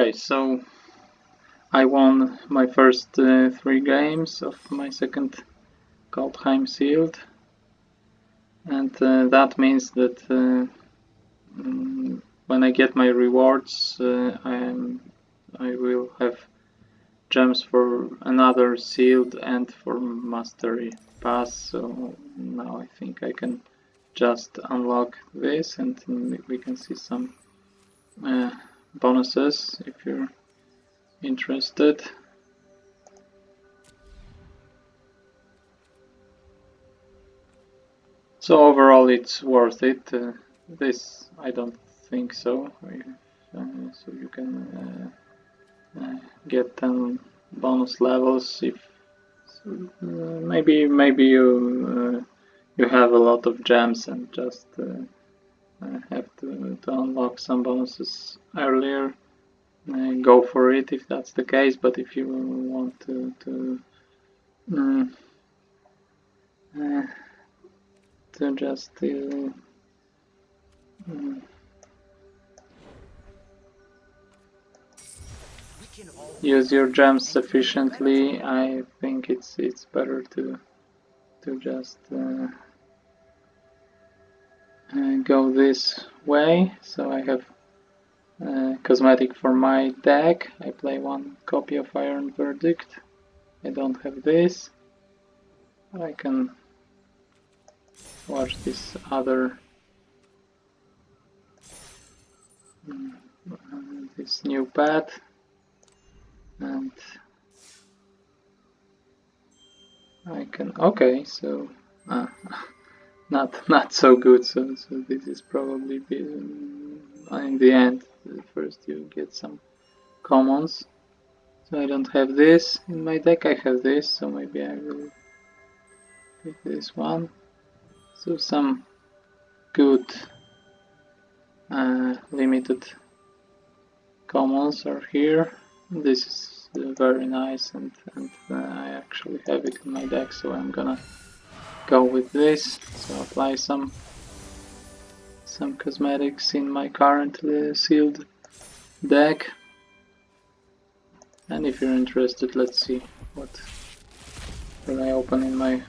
Okay, so I won my first 3 games of my second Kaldheim sealed, and that means that when I get my rewards, I will have gems for another sealed and for mastery pass. So now I think I can just unlock this, and we can see some bonuses if you're interested. So overall it's worth it. This I don't think so. So you can get 10 bonus levels if maybe you have a lot of gems and just have to unlock some bonuses earlier. Go for it if that's the case, but if you want to just use your gems sufficiently, I think it's better to just go this way. So I have cosmetic for my deck. I play 1 copy of Iron Verdict. I don't have this. I can watch this other this new pet, and I can so not so good. So this is probably in the end. First you get some commons. So I don't have this in my deck. I have this, so maybe I will pick this one. So some good limited commons are here. This is very nice, and I actually have it in my deck, so I'm gonna go with this. So apply some cosmetics in my current sealed deck. And if you're interested, let's see what will I open in my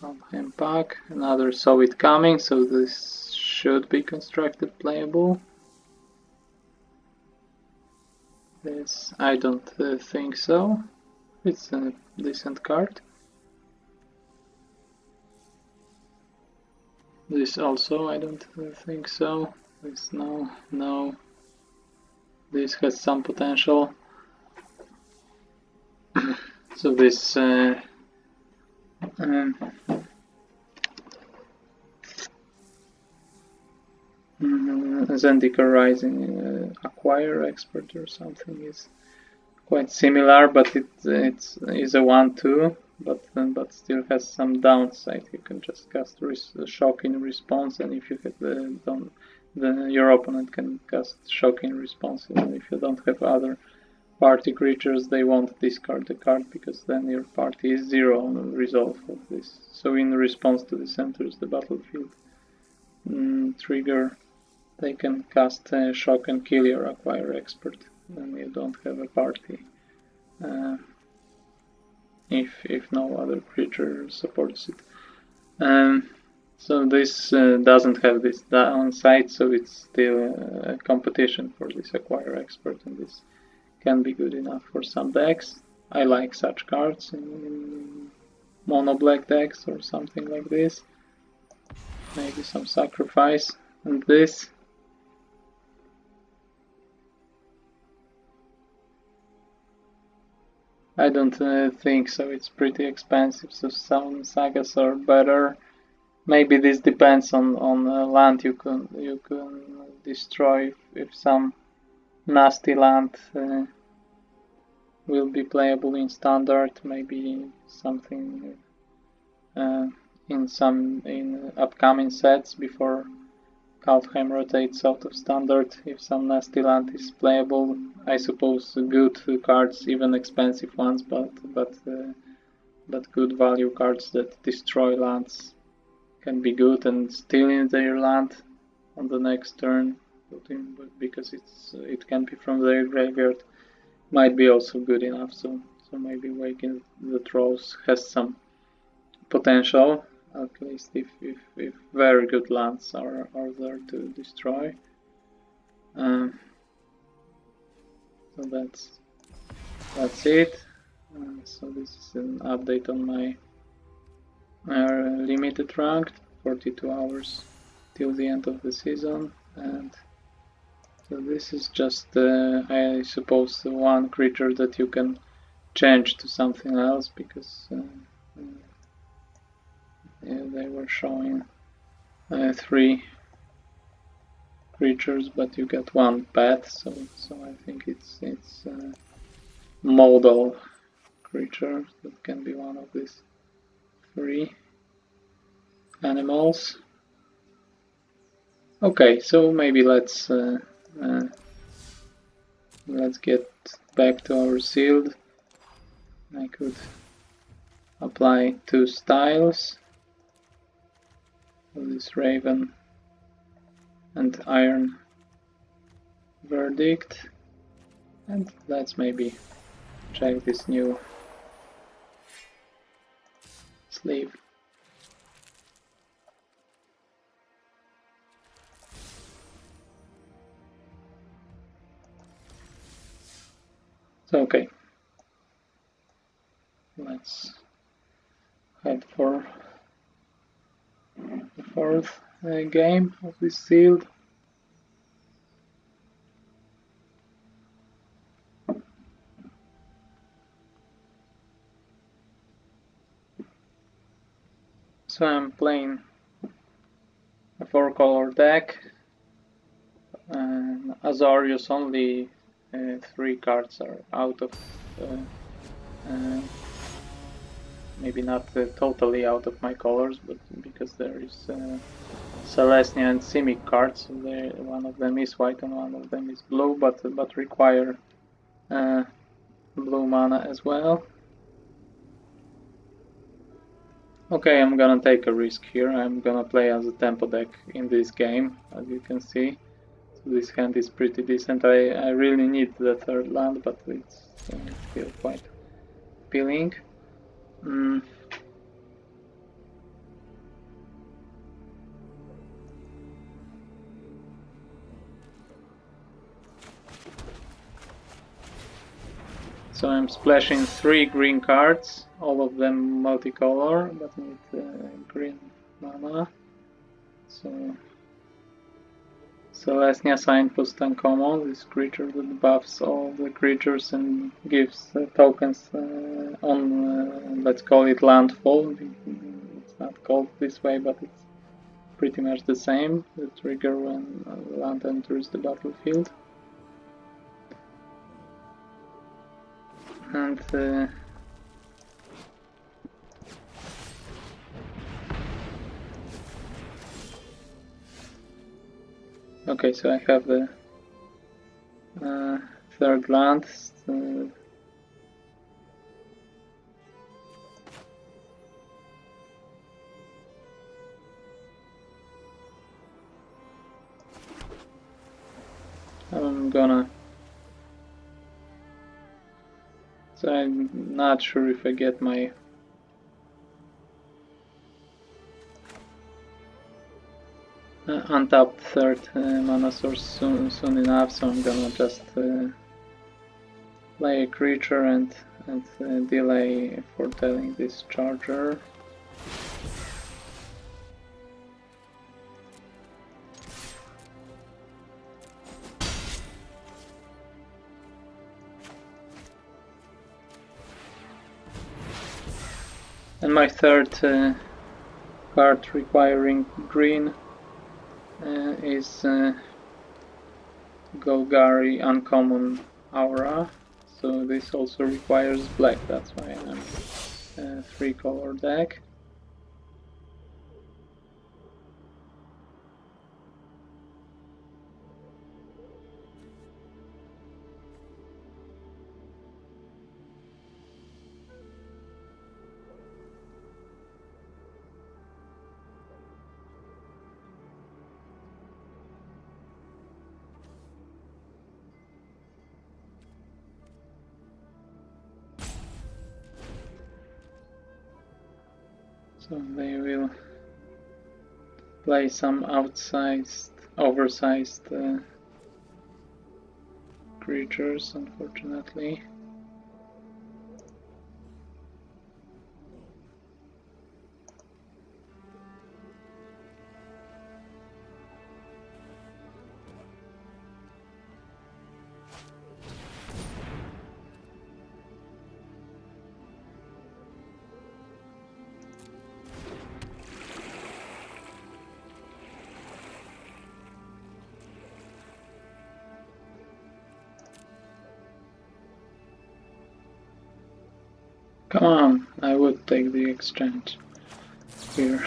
Kaldheim pack. Another Saw It Coming, so this should be constructed playable. This I don't think so. It's a decent card. This also I don't think so. This no. This has some potential. So this Zendikar Rising Acquire Expert or something is quite similar, but it is a 1/2, but still has some downside. You can just cast Shock in response, and if you have then your opponent can cast Shock in response. And if you don't have other party creatures, they won't discard the card, because then your party is 0 on the resolve of this. So in response to this enters the battlefield trigger, they can cast Shock and kill your Acquire Expert, then you don't have a party. If no other creature supports it. So this doesn't have this downside, so it's still a competition for this Acquire Expert, and this can be good enough for some decks. I like such cards in mono black decks or something like this. Maybe some sacrifice, and this. I don't think so. It's pretty expensive, so some sagas are better. Maybe this depends on land you can destroy. If some nasty land will be playable in standard, maybe something in upcoming sets before Kaldheim rotates out of standard. If some nasty land is playable, I suppose good cards, even expensive ones, but good value cards that destroy lands can be good, and stealing their land on the next turn put in, but because it can be from their graveyard, might be also good enough. So maybe Waking the Trolls has some potential, at least if very good lands are there to destroy. So that's it. So this is an update on my limited ranked, 42 hours till the end of the season, and so this is just I suppose the one creature that you can change to something else, because yeah, they were showing 3 creatures, but you get 1 pet, so I think it's modal creature that can be one of these 3 animals. Okay, so maybe let's get back to our sealed. I could apply 2 styles of this Raven and Iron Verdict, and let's maybe check this new sleeve. So okay, let's head for the 4th game of this sealed. So I'm playing a 4-color deck, and Azorius only 3 cards are out of maybe not totally out of my colors, but because there is Celestia and Simic cards, so one of them is white and one of them is blue, but require blue mana as well. Okay, I'm gonna take a risk here. I'm gonna play as a tempo deck in this game, as you can see. So this hand is pretty decent. I really need the 3rd land, but it's still quite appealing. So I'm splashing 3 green cards, all of them multicolor, but need green mana. So Celestia Signpost Uncommon, this creature that buffs all the creatures and gives tokens on, let's call it landfall. It's not called this way, but it's pretty much the same. The trigger when land enters the battlefield. And okay, so I have the 3rd land. I'm gonna. So I'm not sure if I get my untapped 3rd mana source soon enough, so I'm gonna just play a creature and delay foretelling this charger. And my 3rd card requiring green is Golgari Uncommon Aura. So this also requires black, that's why I'm a 3-color deck. So they will play some oversized creatures, unfortunately. Come on, I would take the exchange here.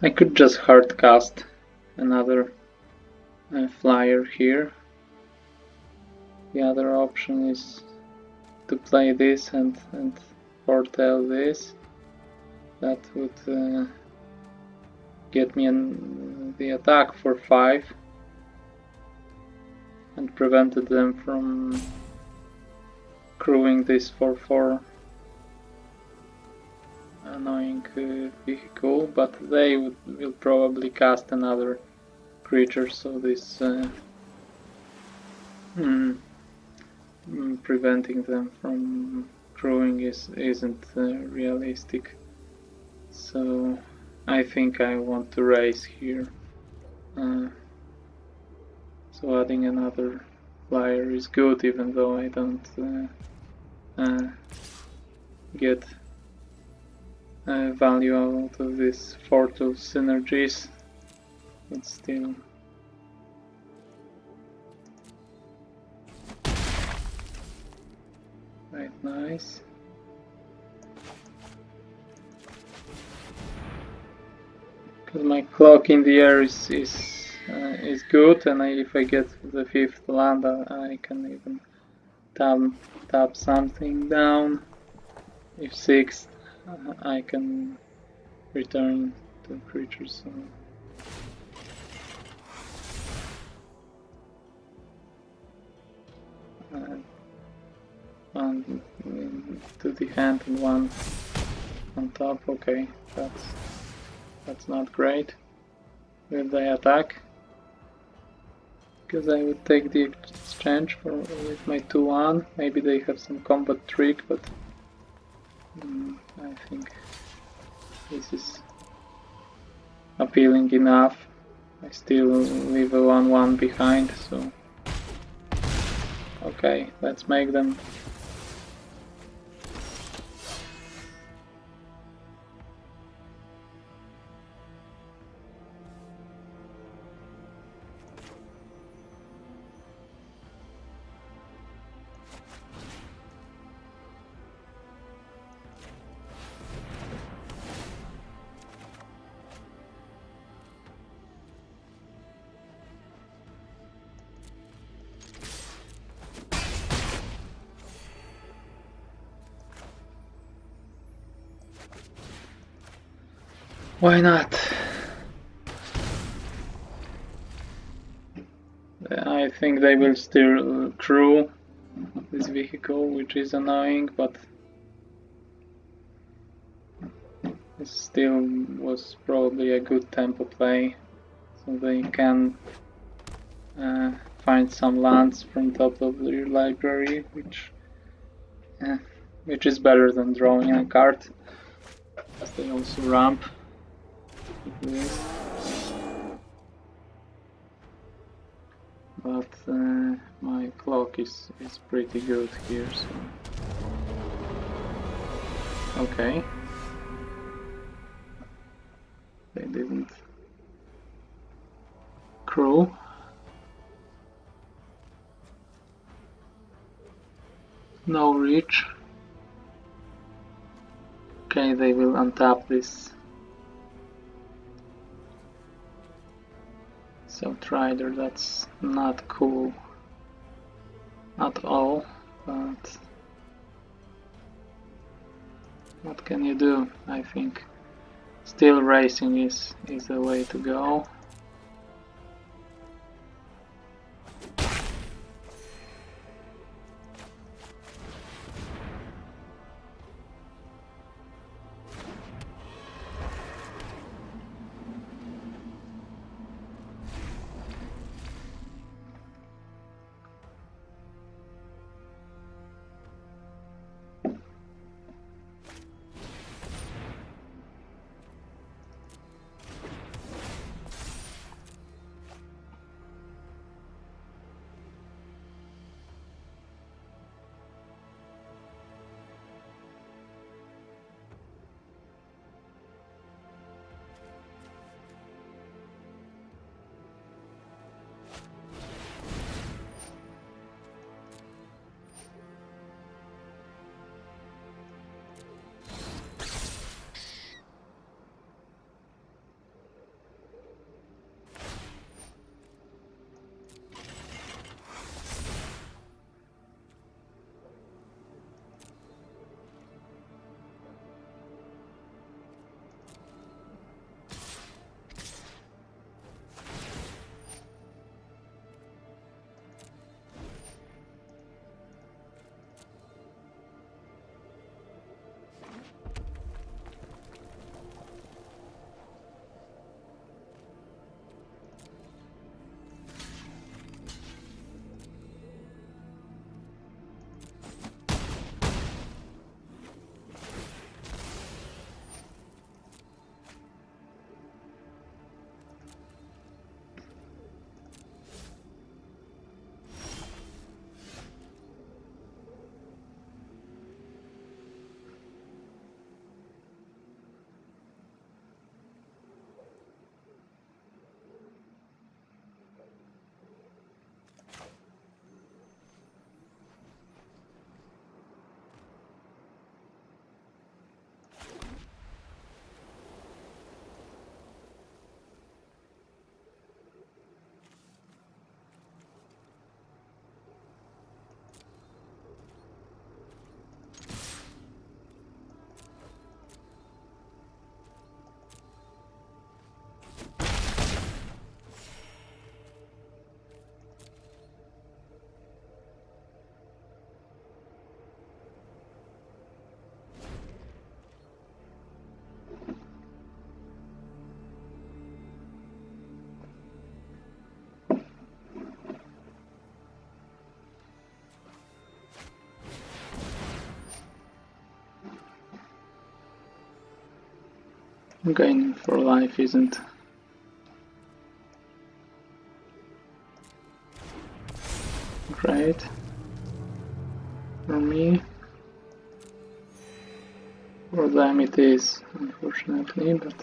I could just hard cast another flyer here. The other option is to play this and foretell this. That would get me the attack for 5 and prevented them from crewing this for 4 annoying vehicle, but they will probably cast another creature, so this preventing them from crewing isn't realistic. So I think I want to raise here. So adding another flyer is good, even though I don't get value out of this 4-2 synergies. It's still quite nice. Because my clock in the air is good, and if I get the 5th land, I can even tap something down. If 6th, I can return to creatures. So. One to the hand and one on top. Okay, that's not great. Will they attack? Because I would take the exchange with my 2-1. Maybe they have some combat trick, but I think this is appealing enough. I still leave a 1-1 behind, so okay, let's make them. Why not? I think they will still crew this vehicle, which is annoying, but it still was probably a good tempo play, so they can find some lands from top of their library, which is better than drawing a card. They also ramp. But my clock is pretty good here, so okay. They didn't crew. No reach. Okay, they will untap this. So Trider, that's not cool at all. but what can you do? I think still racing is the way to go. Gaining for life isn't great for me. For them it is, unfortunately, but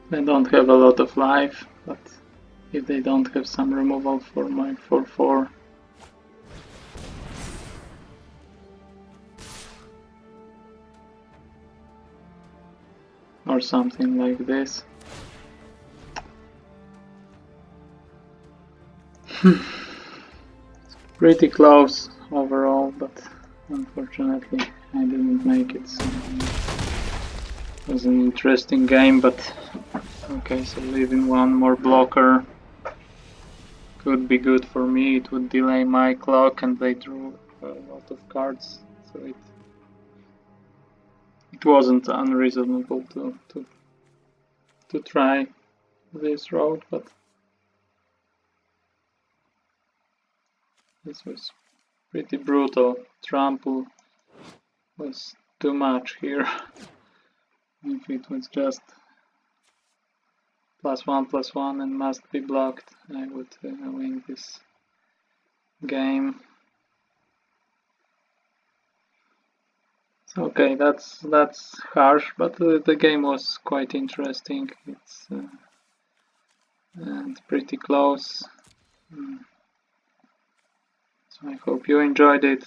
They don't have a lot of life, but if they don't have some removal for my 4/4, or something like this. Pretty close overall, but unfortunately I didn't make it. So it was an interesting game, but okay, so leaving one more blocker could be good for me. It would delay my clock, and they drew a lot of cards, so it wasn't unreasonable to try this road, but this was pretty brutal. Trample was too much here. If it was just +1/+1 and must be blocked, I would win this game. Okay, that's harsh, but the game was quite interesting. It's and pretty close. So I hope you enjoyed it.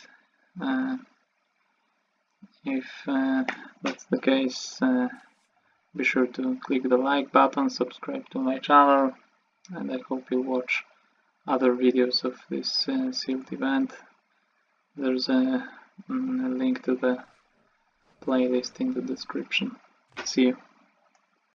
If that's the case, be sure to click the like button, subscribe to my channel, and I hope you'll watch other videos of this sealed event. There's a link to the playlist in the description. See you.